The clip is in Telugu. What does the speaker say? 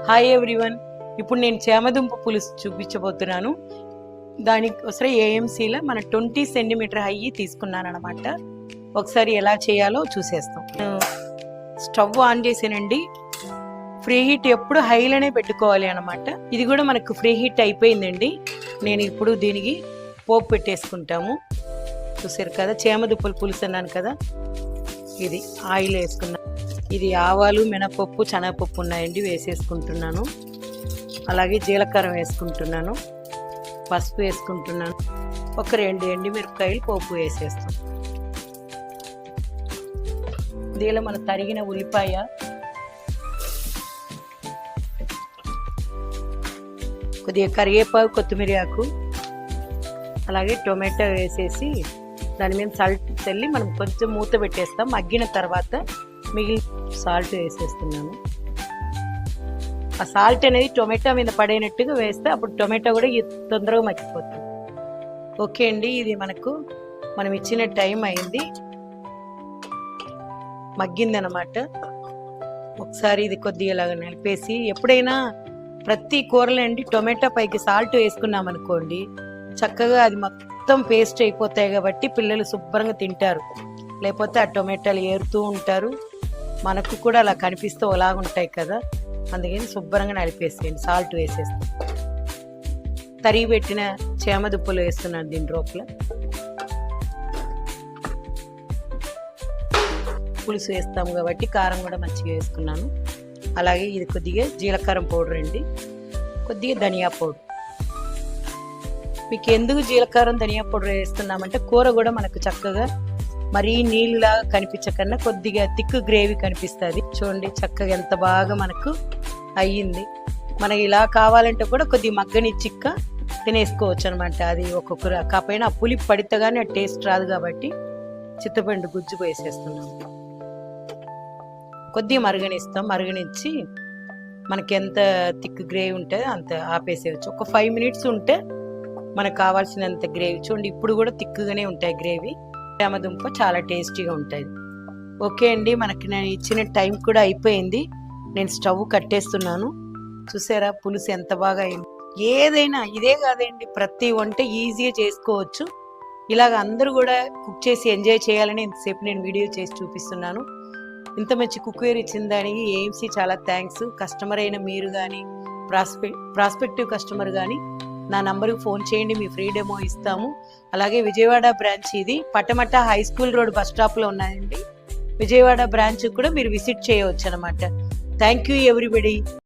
Hi everyone. ఇప్పుడు నేను చేమదుంప పులుసు చూపించబోతున్నాను. దానికోసం ఏఎంసీలో మన 20 సెంటీమీటర్ హై తీసుకున్నాను అనమాట. ఒకసారి ఎలా చేయాలో చూసేస్తాం. స్టవ్ ఆన్ చేసానండి. ఫ్రీ హీట్ ఎప్పుడు హైలోనే పెట్టుకోవాలి అనమాట. ఇది కూడా మనకు ఫ్రీ హీట్ అయిపోయిందండి. నేను ఇప్పుడు దీనికి పోపు పెట్టేసుకుంటాము. చూసారు కదా, చేమదుంపల పులుసు అన్నాను కదా. ఇది ఆయిల్ వేసుకున్నాను. ఇది ఆవాలు, మినపప్పు, శనగపప్పు ఉన్నాయండి, వేసేసుకుంటున్నాను. అలాగే జీలకర్ర వేసుకుంటున్నాను, పసుపు వేసుకుంటున్నాను. ఒక 2 ఎండుమిరపకాయలు పోపు వేసేస్తాం. దీనిలో మన తరిగిన ఉల్లిపాయ, కొద్దిగా కరివేపాకు, కొత్తిమీర ఆకు, అలాగే టొమాటో వేసేసి దాని మీద సాల్ట్ చల్లి మనం కొంచెం మూత పెట్టేస్తాం. మగ్గిన తర్వాత మిగిలిన సాల్ట్ వేసేస్తున్నాను. ఆ సాల్ట్ అనేది టొమాటో మీద పడేనట్టుగా వేస్తే అప్పుడు టొమాటో కూడా తొందరగా మగ్గిపోతుంది. ఓకే అండి, ఇది మనం ఇచ్చిన టైం అయింది, మగ్గిందనమాట. ఒకసారి ఇది కొద్దిగా ఇలాగ నలిపేసి, ఎప్పుడైనా ప్రతి కూరలో అండి టొమాటో పైకి సాల్ట్ వేసుకున్నాం అనుకోండి, చక్కగా అది మొత్తం పేస్ట్ అయిపోతాయి కాబట్టి పిల్లలు శుభ్రంగా తింటారు. లేకపోతే ఆ టొమాటోలు ఏరుతూ ఉంటారు, మనకు కూడా అలా కనిపిస్తూ అలాగుంటాయి కదా. అందుకని శుభ్రంగా నలిపేసేయండి. సాల్ట్ వేసేస్తాం. తరిగి పెట్టిన చేమదుప్పలు వేస్తున్నాను దీని లోపల. పులుసు వేస్తాము కాబట్టి కారం కూడా మంచిగా వేసుకున్నాను. అలాగే ఇది కొద్దిగా జీలకర్ర పౌడర్ అండి, కొద్దిగా ధనియా పౌడర్. మీకు ఎందుకు జీలకర్ర ధనియా పౌడర్ వేస్తున్నామంటే కూర కూడా మనకు చక్కగా మరీ నీళ్ళలాగా కనిపించకన్నా కొద్దిగా థిక్ గ్రేవీ కనిపిస్తుంది. చూడండి చక్కగా ఎంత బాగా మనకు అయ్యింది. మనకి ఇలా కావాలంటే కూడా కొద్దిగా మగ్గని చిక్క తినేసుకోవచ్చు అనమాట. అది ఒక్కొక్కరు కాకపోయినా ఆ పులిపు పడితే కానీ ఆ టేస్ట్ రాదు కాబట్టి చింతపండు గుజ్జు వేసేస్తున్నాం. కొద్దిగా మరగనిస్తాం. మరగనిచ్చి మనకి ఎంత థిక్ గ్రేవీ ఉంటుందో అంత ఆపేసేయచ్చు. ఒక 5 మినిట్స్ ఉంటే మనకు కావాల్సినంత గ్రేవీ. చూడండి ఇప్పుడు కూడా థిక్గానే ఉంటాయి గ్రేవీ. చేమదుంప చాలా టేస్టీగా ఉంటుంది. ఓకే అండి, మనకి నేను ఇచ్చిన టైం కూడా అయిపోయింది. నేను స్టవ్ కట్టేస్తున్నాను. చూసారా పులుసు ఎంత బాగా అయింది. ఏదైనా ఇదే కాదండి, ప్రతి వంట ఈజీగా చేసుకోవచ్చు. ఇలాగ అందరూ కూడా కుక్ చేసి ఎంజాయ్ చేయాలని ఇంతసేపు నేను వీడియో చేసి చూపిస్తున్నాను. ఇంత మంచి కుక్వేర్ ఇచ్చిన దానికి ఏఎంసీ చాలా థ్యాంక్స్. కస్టమర్ అయిన మీరు కానీ ప్రాస్పెక్టివ్ కస్టమర్ కానీ నా నంబర్కి ఫోన్ చేయండి, మీ ఫ్రీ డెమో ఇస్తాము. అలాగే విజయవాడ బ్రాంచ్ ఇది Patamata high school road bus స్టాప్లో ఉన్నాయండి. విజయవాడ బ్రాంచ్ కూడా మీరు విజిట్ చేయవచ్చు అనమాట. Thank you everybody.